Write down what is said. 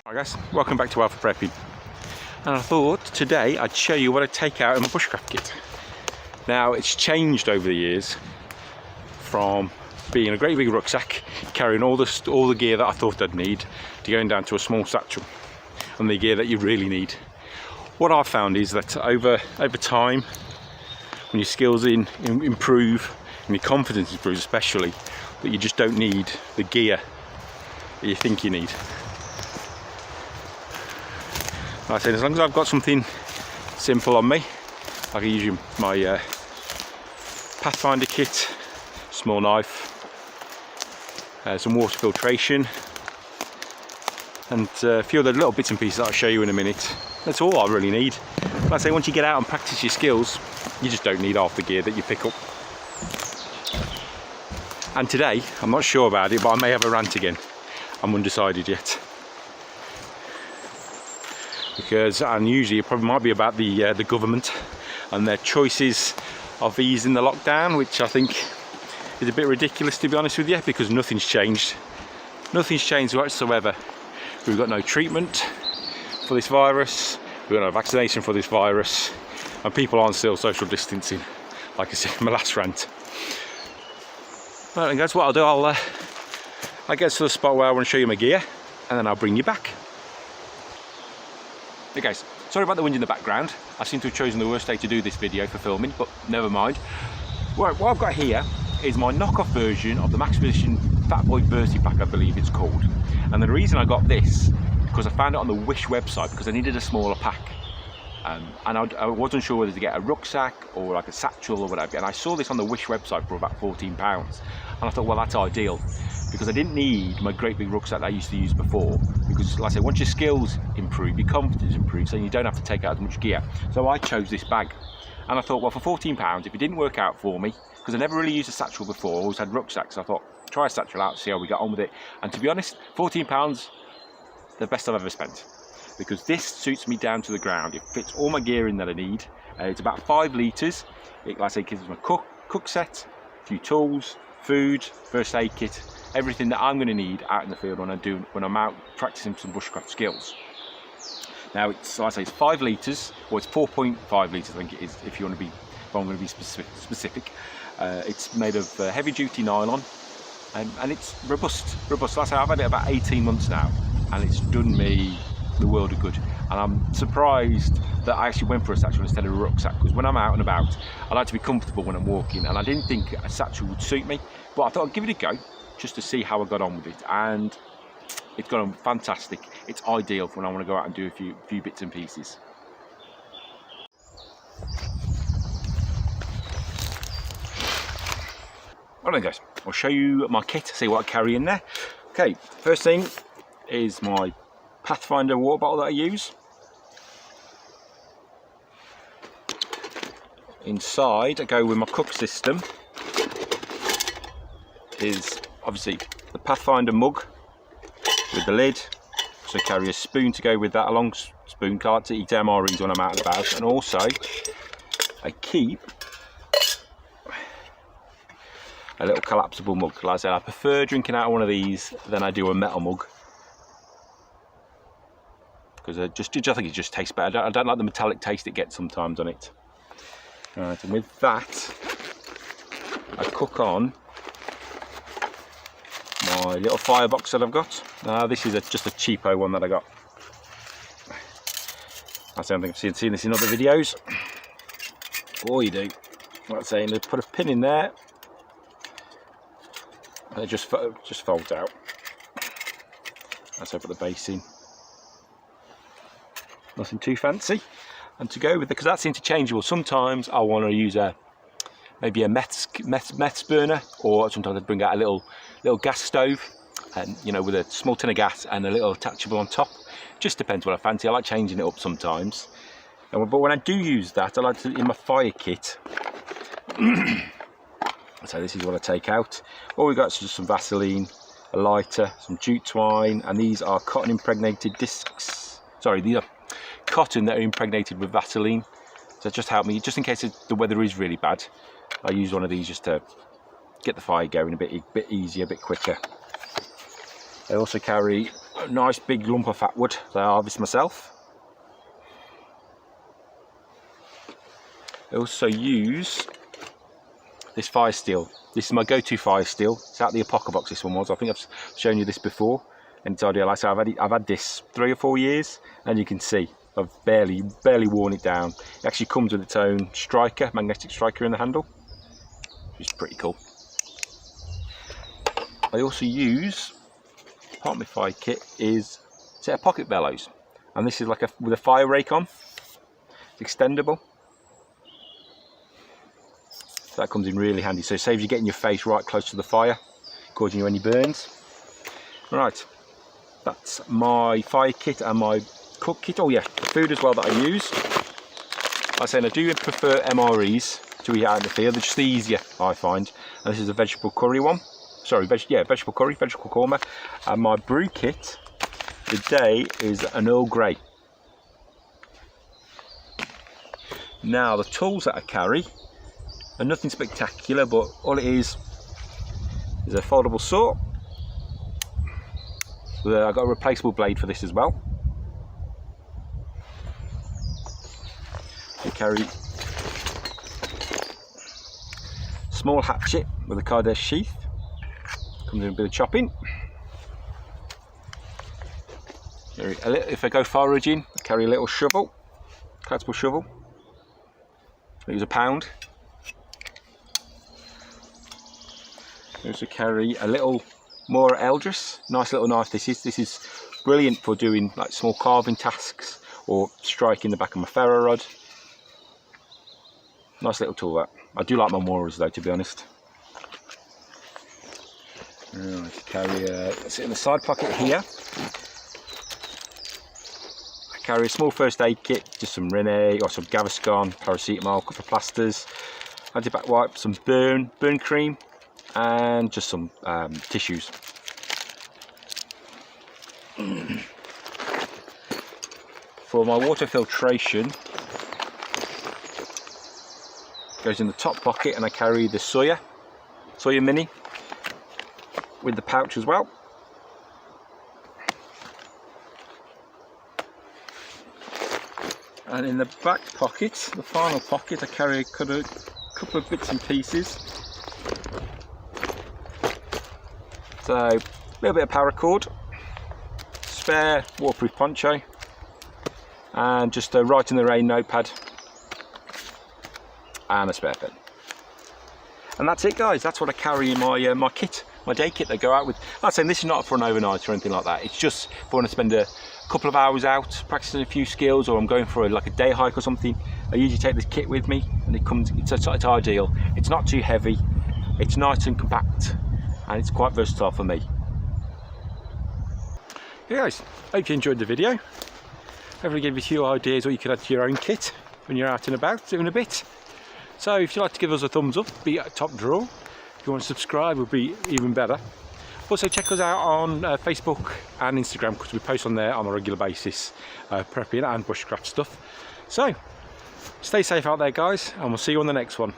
Hi guys, welcome back to Alpha Prepping. And I thought today I'd show you what I take out in my bushcraft kit. Now it's changed over the years from being a great big rucksack carrying all the gear that I thought I'd need to going down to a small satchel and the gear that you really need. What I've found is that over time, when your skills improve and your confidence improves especially, that you just don't need the gear that you think you need. Like I said, as long as I've got something simple on me, I can use my Pathfinder kit, small knife, some water filtration, and a few other little bits and pieces that I'll show you in a minute. That's all I really need. Like I say, once you get out and practice your skills, you just don't need half the gear that you pick up. And today, I'm not sure about it, but I may have a rant again. I'm undecided yet. Because, and usually it probably might be about the government and their choices of easing the lockdown, which I think is a bit ridiculous, to be honest with you, because nothing's changed. Nothing's changed whatsoever. We've got no treatment for this virus, we've got no vaccination for this virus, and people aren't still social distancing, like I said in my last rant. Well, and guys, what I'll do, I'll get to the spot where I want to show you my gear, and then I'll bring you back. Hey guys, sorry about the wind in the background. I seem to have chosen the worst day to do this video for filming, but never mind. What I've got here is my knockoff version of the Max Position Fat Boy Versi pack, I believe it's called. And the reason I got this, because I found it on the Wish website, because I needed a smaller pack. And I wasn't sure whether to get a rucksack or like a satchel or whatever. And I saw this on the Wish website for about £14. And I thought, well, that's ideal. Because I didn't need my great big rucksack that I used to use before. Because, like I say, once your skills improve, your confidence improves, so you don't have to take out as much gear. So I chose this bag. And I thought, well, for £14, if it didn't work out for me, because I never really used a satchel before, I always had rucksacks, I thought, try a satchel out, see how we got on with it. And to be honest, £14, the best I've ever spent. Because this suits me down to the ground. It fits all my gear in that I need. It's about 5 litres. Like I say, it gives me a cook set, a few tools, food, first aid kit, everything that I'm going to need out in the field when I'm out practicing some bushcraft skills. Now it's, like I say, it's 5 litres, or it's 4.5 litres, I think it is, if I'm going to be specific. It's made of heavy duty nylon, and it's robust. Like I say, I've had it about 18 months now, and it's done me the world of good. And I'm surprised that I actually went for a satchel instead of a rucksack, because when I'm out and about, I like to be comfortable when I'm walking, and I didn't think a satchel would suit me, but I thought I'd give it a go just to see how I got on with it, and it's got on fantastic. It's ideal for when I want to go out and do a few bits and pieces. Alright guys, I'll show you my kit, see what I carry in there. Okay, first thing is my Pathfinder water bottle that I use. Inside I go with my cook system, is obviously the Pathfinder mug with the lid. So carry a spoon to go with that, a long spoon card to eat MR rings when I'm out and about, and also I keep a little collapsible mug. Like I said, I prefer drinking out of one of these than I do a metal mug, because I think it just tastes better. I don't like the metallic taste it gets sometimes on it. Right, and with that, I cook on my little firebox that I've got. Now this is just a cheapo one that I got. I don't think I've seen this in other videos. All you do, like I say, you put a pin in there, and it just folds out. That's over the base in. Nothing too fancy. And to go with it, because that's interchangeable, sometimes I want to use maybe a meths burner, or sometimes I bring out a little gas stove, and with a small tin of gas and a little attachable on top. Just depends what I fancy. I like changing it up sometimes. But when I do use that, I like to, in my fire kit. So this is what I take out. All we got is just some Vaseline, a lighter, some jute twine, and these are cotton impregnated discs. Sorry, these are cotton that are impregnated with Vaseline. So just help me, just in case the weather is really bad. I use one of these just to get the fire going a bit easier, a bit quicker. I also carry a nice big lump of fat wood that I harvest myself. I also use this fire steel. This is my go-to fire steel. It's out the Apoca box, this one was. I think I've shown you this before, and it's ideal. Like I say, I've had this 3 or 4 years, and you can see I've barely worn it down. It actually comes with its own striker, magnetic striker in the handle, which is pretty cool. I also use, part of my fire kit is a set of pocket bellows, and this is like with a fire rake on. It's extendable. So that comes in really handy, so it saves you getting your face right close to the fire, causing you any burns. Right, that's my fire kit and my cook kit. Oh yeah, the food as well that I use. Like I said, I do prefer MREs to eat out in the field. They're just easier, I find. And this is a vegetable curry one. Sorry, vegetable curry, vegetable korma. And my brew kit today is an Earl Grey. Now the tools that I carry are nothing spectacular, but all it is a foldable saw. I've got a replaceable blade for this as well. I carry a small hatchet with a Kardesh sheath. Comes in a bit of chopping. If I go foraging, I carry a little shovel, collapsible shovel. It was £1. I also carry a little Mora Eldris, nice little knife. This is brilliant for doing like small carving tasks or striking the back of my ferro rod. Nice little tool that. I do like my Moras though, to be honest. Right, carry that's it in the side pocket here. I carry a small first aid kit, just some Rene or some Gaviscon, paracetamol, a couple of plasters, antibac wipe, some burn cream, and just some tissues. For my water filtration, goes in the top pocket, and I carry the Sawyer Mini with the pouch as well. And in the back pocket, the final pocket, I carry a couple of bits and pieces. So a little bit of paracord, spare waterproof poncho, and just a Write in the Rain notepad and a spare pen. And that's it, guys. That's what I carry in my kit, my day kit that I go out with. Like I say, this is not for an overnight or anything like that. It's just if I want to spend a couple of hours out practicing a few skills, or I'm going for like a day hike or something. I usually take this kit with me, and it's ideal. It's not too heavy, it's nice and compact, and it's quite versatile for me. Hey guys, hope you enjoyed the video. Hopefully gave you a few ideas what you could add to your own kit when you're out and about doing a bit. So if you'd like to give us a thumbs up, be a top draw. If you want to subscribe, would be even better. Also check us out on Facebook and Instagram, because we post on there on a regular basis, prepping and bushcraft stuff. So stay safe out there, guys, and we'll see you on the next one.